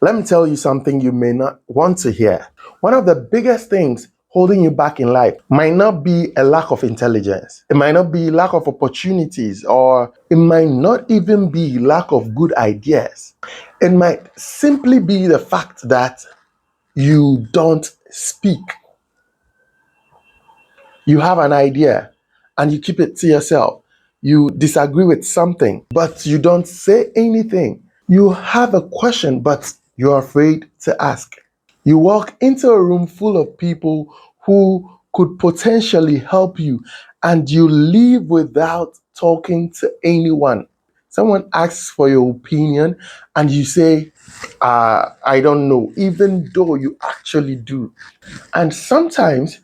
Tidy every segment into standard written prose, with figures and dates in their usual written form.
Let me tell you something you may not want to hear. One of the biggest things holding you back in life might not be a lack of intelligence. It might not be lack of opportunities, or it might not even be lack of good ideas. It might simply be the fact that you don't speak. You have an idea and you keep it to yourself. You disagree with something, but you don't say anything. You have a question, but you're afraid to ask. You walk into a room full of people who could potentially help you, and you leave without talking to anyone. Someone asks for your opinion, and you say, I don't know, even though you actually do. And sometimes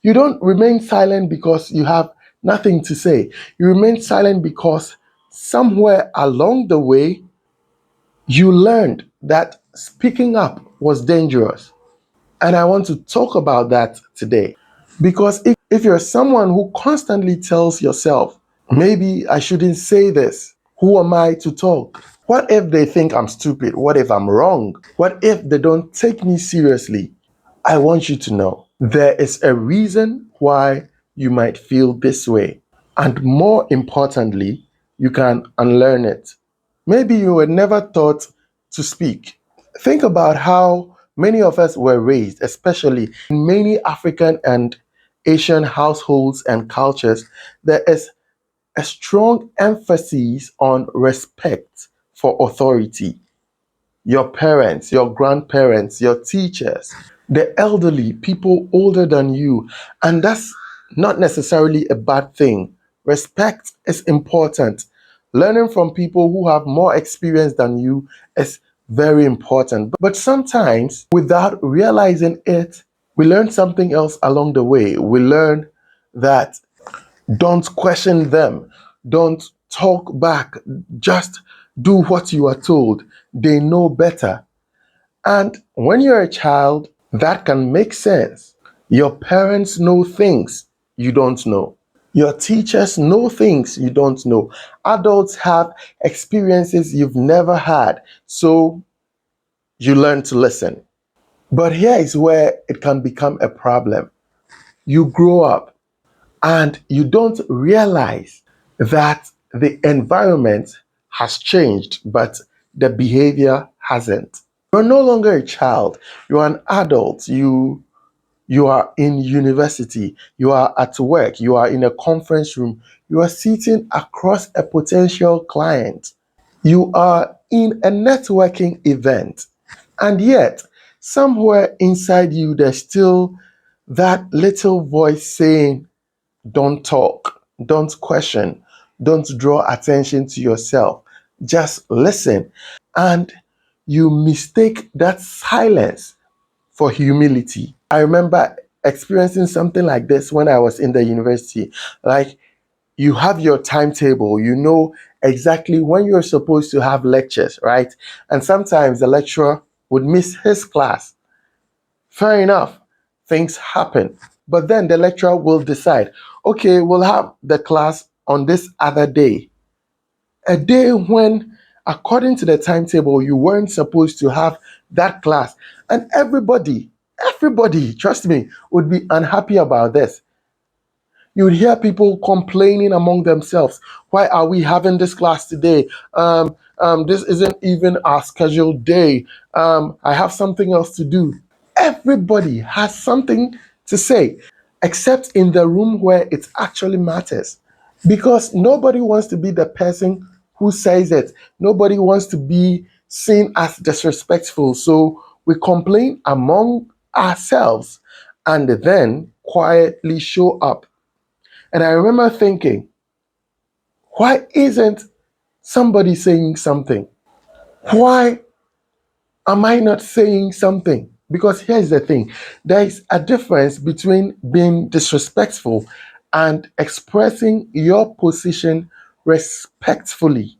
you don't remain silent because you have nothing to say. You remain silent because somewhere along the way, you learned that speaking up was dangerous. And I want to talk about that today. Because if you're someone who constantly tells yourself, maybe I shouldn't say this, who am I to talk? What if they think I'm stupid? What if I'm wrong? What if they don't take me seriously? I want you to know there is a reason why you might feel this way. And more importantly, you can unlearn it. Maybe you were never taught to speak. Think about how many of us were raised, especially in many African and Asian households and cultures. There is a strong emphasis on respect for authority. Your parents, your grandparents, your teachers, the elderly, people older than you. And that's not necessarily a bad thing. Respect is important. Learning from people who have more experience than you is very important. But sometimes, without realizing it, we learn something else along the way. We learn that don't question them. Don't talk back. Just do what you are told. They know better. And when you're a child, that can make sense. Your parents know things you don't know. Your teachers know things you don't know. Adults have experiences you've never had. So you learn to listen. But here is where it can become a problem. You grow up and you don't realize that the environment has changed, but the behavior hasn't. You're no longer a child, you're an adult. You are in university, you are at work, you are in a conference room, you are sitting across a potential client, you are in a networking event, and yet somewhere inside you there's still that little voice saying, don't talk, don't question, don't draw attention to yourself. Just listen. And you mistake that silence for humility. I remember experiencing something like this when I was in the university. Like, you have your timetable, you know exactly when you're supposed to have lectures, right? And sometimes the lecturer would miss his class. Fair enough, things happen. But then the lecturer will decide, okay, we'll have the class on this other day. A day when, according to the timetable, you weren't supposed to have that class. And everybody, trust me, would be unhappy about this. You would hear people complaining among themselves. Why are we having this class today? This isn't even our scheduled day. I have something else to do. Everybody has something to say, except in the room where it actually matters. Because nobody wants to be the person who says it. Nobody wants to be seen as disrespectful. So we complain among ourselves and then quietly show up. And I remember thinking, why isn't somebody saying something? Why am I not saying something? Because here's the thing, there is a difference between being disrespectful and expressing your position respectfully.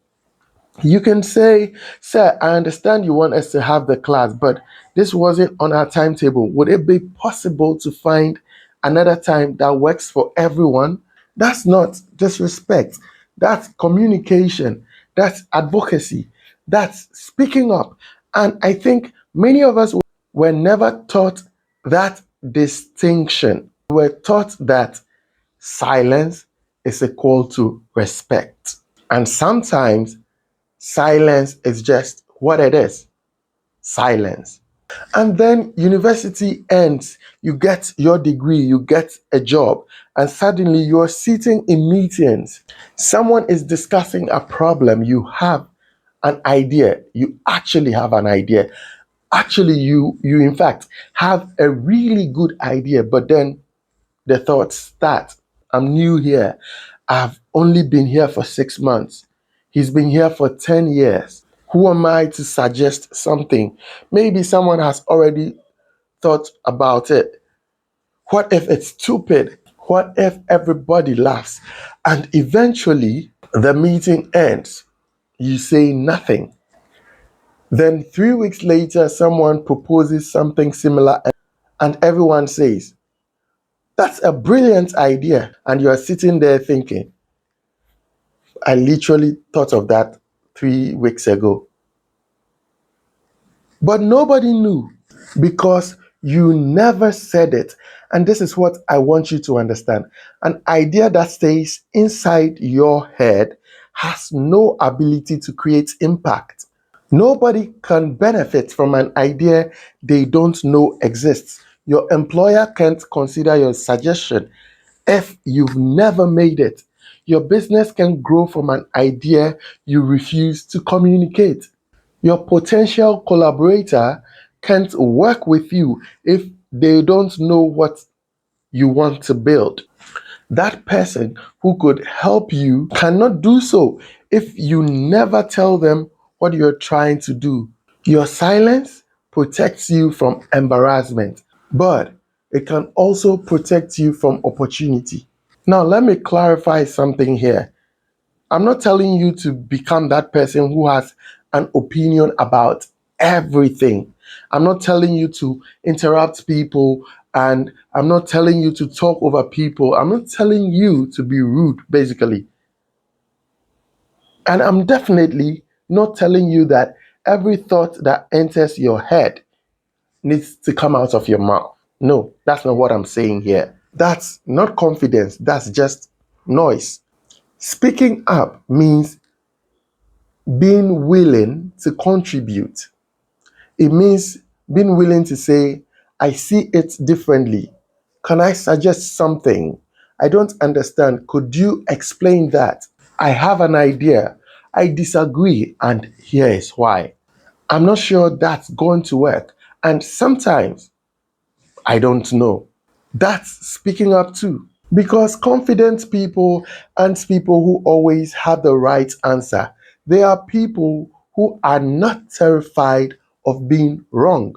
You can say, Sir, I understand you want us to have the class, but this wasn't on our timetable. Would it be possible to find another time that works for everyone? That's not disrespect. That's communication. That's advocacy. That's speaking up. And I think many of us were never taught that distinction. We were taught that silence is equal to respect. And sometimes silence is just what it is, silence. And then university ends, you get your degree, you get a job, and suddenly you're sitting in meetings. Someone is discussing a problem, you have an idea, you actually have an idea. Actually, you in fact have a really good idea, but then the thoughts start. I'm new here. I've only been here for 6 months. He's been here for 10 years. Who am I to suggest something? Maybe someone has already thought about it. What if it's stupid? What if everybody laughs? And eventually the meeting ends. You say nothing. Then 3 weeks later, someone proposes something similar, and everyone says, "That's a brilliant idea." And you're sitting there thinking, I literally thought of that 3 weeks ago. But nobody knew because you never said it. And this is what I want you to understand. An idea that stays inside your head has no ability to create impact. Nobody can benefit from an idea they don't know exists. Your employer can't consider your suggestion if you've never made it. Your business can grow from an idea you refuse to communicate. Your potential collaborator can't work with you if they don't know what you want to build. That person who could help you cannot do so if you never tell them what you're trying to do. Your silence protects you from embarrassment, but it can also protect you from opportunity. Now, let me clarify something here. I'm not telling you to become that person who has an opinion about everything. I'm not telling you to interrupt people, and I'm not telling you to talk over people. I'm not telling you to be rude, basically. And I'm definitely not telling you that every thought that enters your head needs to come out of your mouth. No, that's not what I'm saying here. That's not confidence, that's just noise. Speaking up means being willing to contribute. It means being willing to say, I see it differently. Can I suggest something? I don't understand. Could you explain that? I have an idea. I disagree, and here is why. I'm not sure that's going to work. And sometimes I don't know. That's speaking up too. Because confident people aren't people who always have the right answer. They are people who are not terrified of being wrong.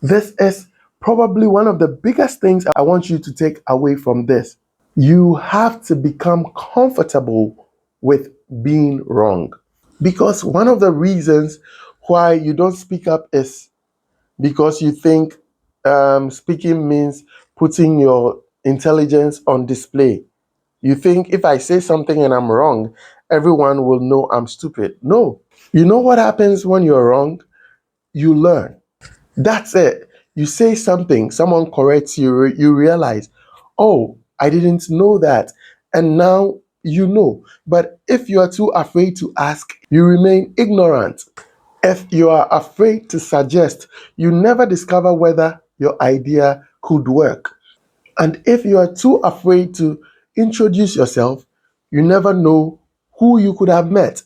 This is probably one of the biggest things I want you to take away from this. You have to become comfortable with being wrong. Because one of the reasons why you don't speak up is because you think speaking means putting your intelligence on display. You think if I say something and I'm wrong, everyone will know I'm stupid. No. You know what happens when you're wrong? You learn. That's it. You say something, someone corrects you, you realize, oh, I didn't know that. And now you know. But if you are too afraid to ask, you remain ignorant. If you are afraid to suggest, you never discover whether your idea could work. And if you are too afraid to introduce yourself, you never know who you could have met.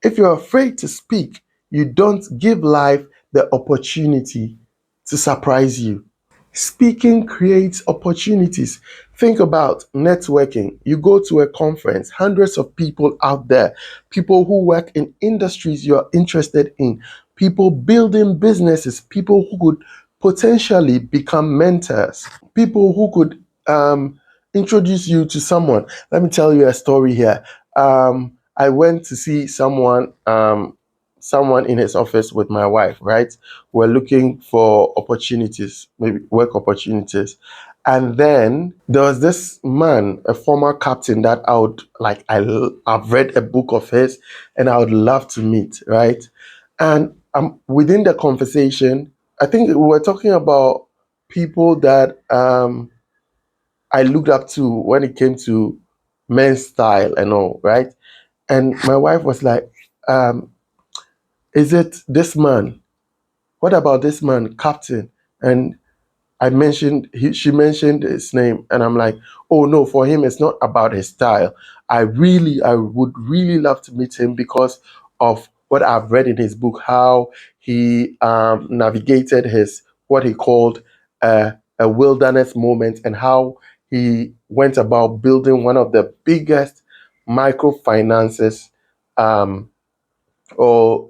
If you're afraid to speak, you don't give life the opportunity to surprise you. Speaking creates opportunities. Think about networking. You go to a conference, hundreds of people out there, people who work in industries you're interested in, people building businesses, people who could potentially become mentors, people who could introduce you to someone. Let me tell you a story here. I went to see someone in his office with my wife, right? We're looking for opportunities, maybe work opportunities. And then there was this man, a former captain that I would I've read a book of his and I would love to meet, right? And within the conversation, I think we were talking about people that I looked up to when it came to men's style and all, right? And my wife was like, is it this man? What about this man, Captain? And she mentioned his name, and I'm like, oh no, for him, it's not about his style. I would really love to meet him because of what I've read in his book, how he navigated what he called a wilderness moment, and how he went about building one of the biggest microfinances um, or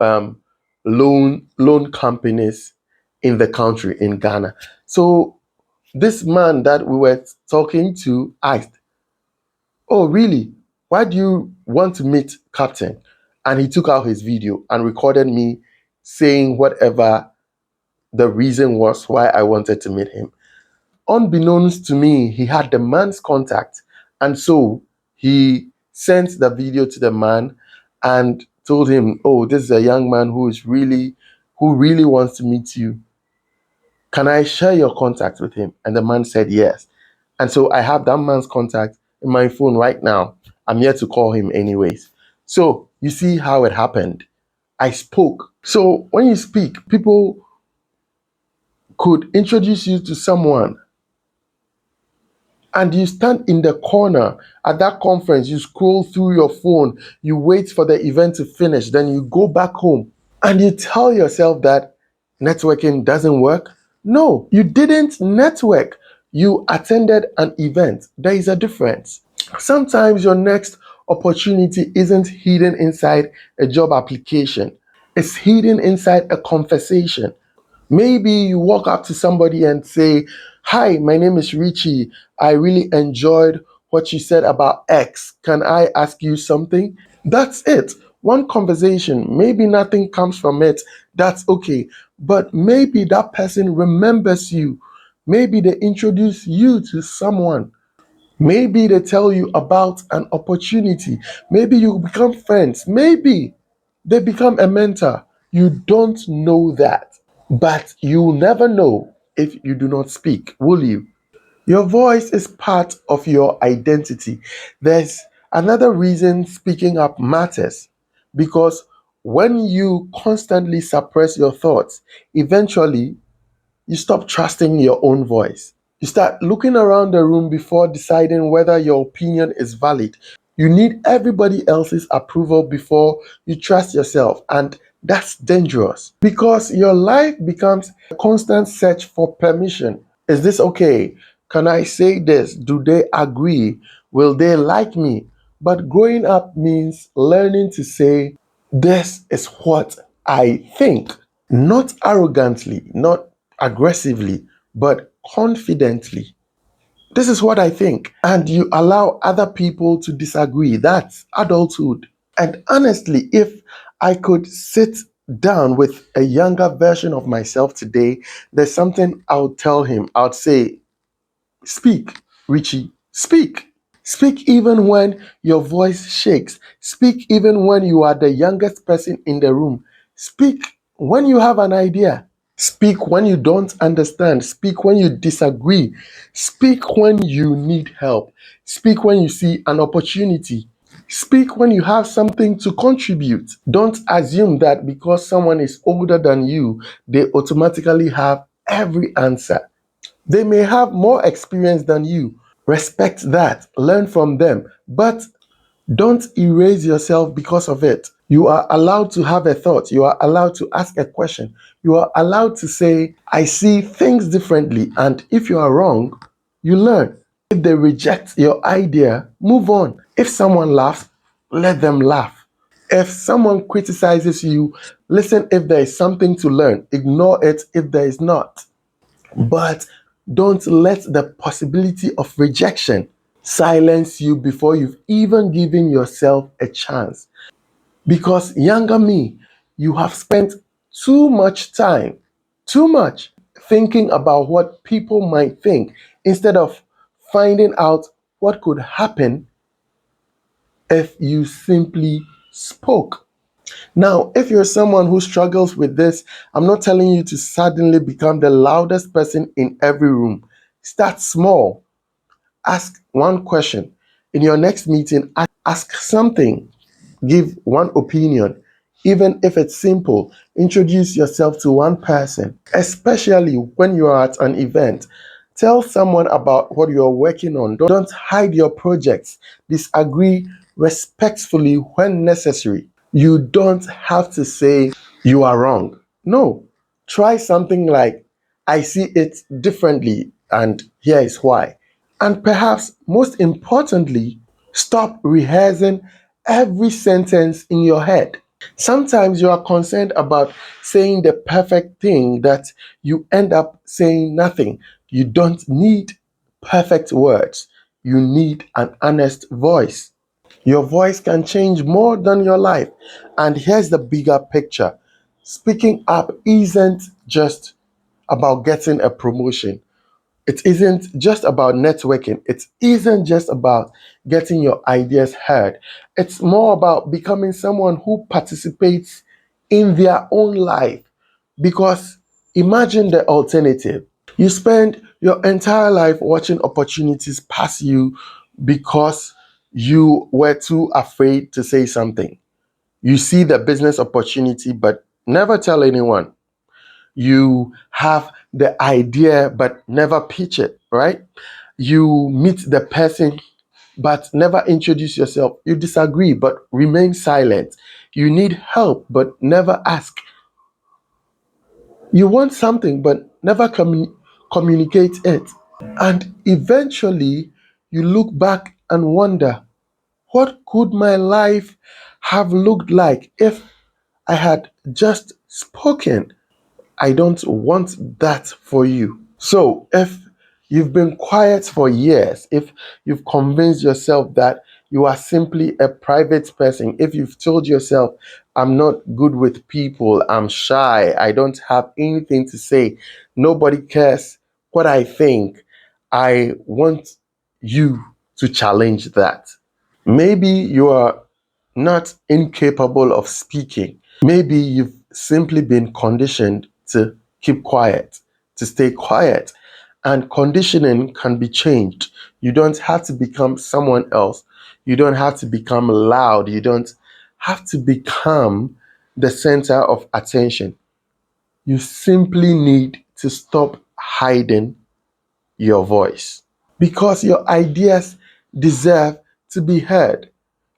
loan companies in the country in Ghana. So this man that we were talking to asked, "Oh, really? Why do you want to meet Captain?" And he took out his video and recorded me saying whatever the reason was why I wanted to meet him. Unbeknownst to me, he had the man's contact. And so he sent the video to the man and told him, "Oh, this is a young man who really wants to meet you. Can I share your contact with him?" And the man said yes. And so I have that man's contact in my phone right now. I'm here to call him anyways. So you see how it happened. I spoke. So when you speak, people could introduce you to someone and you stand in the corner at that conference, you scroll through your phone, you wait for the event to finish, then you go back home and you tell yourself that networking doesn't work. No, you didn't network. You attended an event. There is a difference. Sometimes your next opportunity isn't hidden inside a job application, it's hidden inside a conversation. Maybe you walk up to somebody and say, "Hi, my name is Richie. I really enjoyed what you said about X. Can I ask you something?" That's it. One conversation. Maybe nothing comes from it. That's okay. But maybe that person remembers you. Maybe they introduce you to someone. Maybe they tell you about an opportunity. Maybe you become friends. Maybe they become a mentor. You don't know that. But you'll never know if you do not speak, will you? Your voice is part of your identity. There's another reason speaking up matters because when you constantly suppress your thoughts, eventually you stop trusting your own voice. You start looking around the room before deciding whether your opinion is valid. You need everybody else's approval before you trust yourself, and that's dangerous because your life becomes a constant search for permission. Is this okay? Can I say this? Do they agree? Will they like me? But growing up means learning to say, "This is what I think." Not arrogantly, not aggressively, but confidently. "This is what I think." And you allow other people to disagree. That's adulthood. And honestly, if I could sit down with a younger version of myself today, there's something I would tell him. I would say, "Speak, Richie, speak. Speak even when your voice shakes. Speak even when you are the youngest person in the room. Speak when you have an idea. Speak when you don't understand. Speak when you disagree. Speak when you need help. Speak when you see an opportunity. Speak when you have something to contribute. Don't assume that because someone is older than you, they automatically have every answer. They may have more experience than you. Respect that, learn from them, but don't erase yourself because of it. You are allowed to have a thought. You are allowed to ask a question. You are allowed to say, "I see things differently." And if you are wrong, you learn. If they reject your idea, move on. If someone laughs, let them laugh. If someone criticizes you, listen if there is something to learn. Ignore it if there is not. But don't let the possibility of rejection silence you before you've even given yourself a chance. Because younger me, you have spent too much time, too much, thinking about what people might think instead of finding out what could happen if you simply spoke. Now, if you're someone who struggles with this, I'm not telling you to suddenly become the loudest person in every room. Start small. Ask one question. In your next meeting, ask something. Give one opinion. Even if it's simple, introduce yourself to one person, especially when you are at an event. Tell someone about what you're working on. Don't hide your projects. Disagree respectfully when necessary. You don't have to say you are wrong. No. Try something like, I see it differently, and here is why. And perhaps most importantly, stop rehearsing every sentence in your head. Sometimes you are concerned about saying the perfect thing that you end up saying nothing. You don't need perfect words. You need an honest voice. Your voice can change more than your life. And here's the bigger picture. Speaking up isn't just about getting a promotion. It isn't just about networking. It isn't just about getting your ideas heard. It's more about becoming someone who participates in their own life. Because imagine the alternative. You spend your entire life watching opportunities pass you because you were too afraid to say something. You see the business opportunity, but never tell anyone. You have the idea but never pitch it, right? You meet the person but never introduce yourself. You disagree but remain silent. You need help but never ask. You want something but never communicate it. And eventually you look back and wonder, what could my life have looked like if I had just spoken? I don't want that for you. So, if you've been quiet for years, if you've convinced yourself that you are simply a private person, if you've told yourself, I'm not good with people, I'm shy, I don't have anything to say, nobody cares what I think, I want you to challenge that. Maybe you are not incapable of speaking. Maybe you've simply been conditioned to keep quiet, to stay quiet. And conditioning can be changed. You don't have to become someone else. You don't have to become loud. You don't have to become the center of attention. You simply need to stop hiding your voice because your ideas deserve to be heard.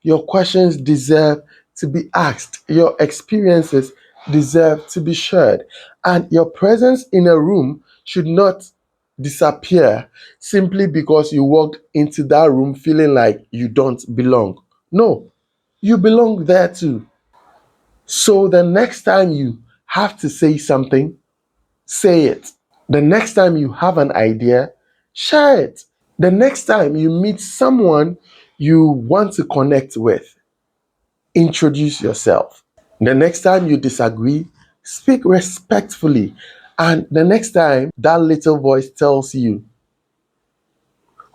Your questions deserve to be asked. Your experiences deserve to be shared. And your presence in a room should not disappear simply because you walked into that room feeling like you don't belong. No, you belong there too. So the next time you have to say something, say it. The next time you have an idea, share it. The next time you meet someone you want to connect with, introduce yourself. The next time you disagree, speak respectfully. And the next time that little voice tells you,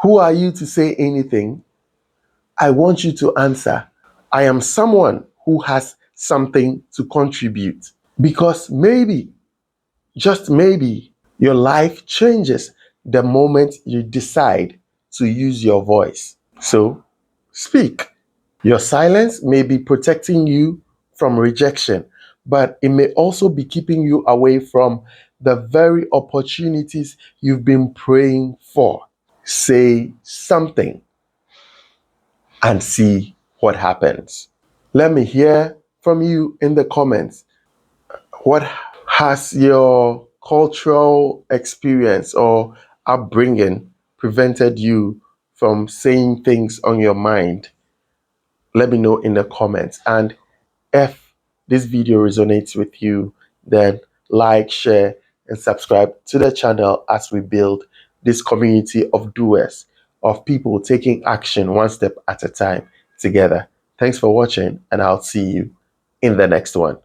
who are you to say anything? I want you to answer, I am someone who has something to contribute. Because maybe, just maybe, your life changes the moment you decide to use your voice. So, speak. Your silence may be protecting you from rejection, but it may also be keeping you away from the very opportunities you've been praying for. Say something and see what happens. Let me hear from you in the comments. What has your cultural experience or upbringing prevented you from saying things on your mind? Let me know in the comments. And if this video resonates with you, then like, share, and subscribe to the channel as we build this community of doers, of people taking action one step at a time together. Thanks for watching, and I'll see you in the next one.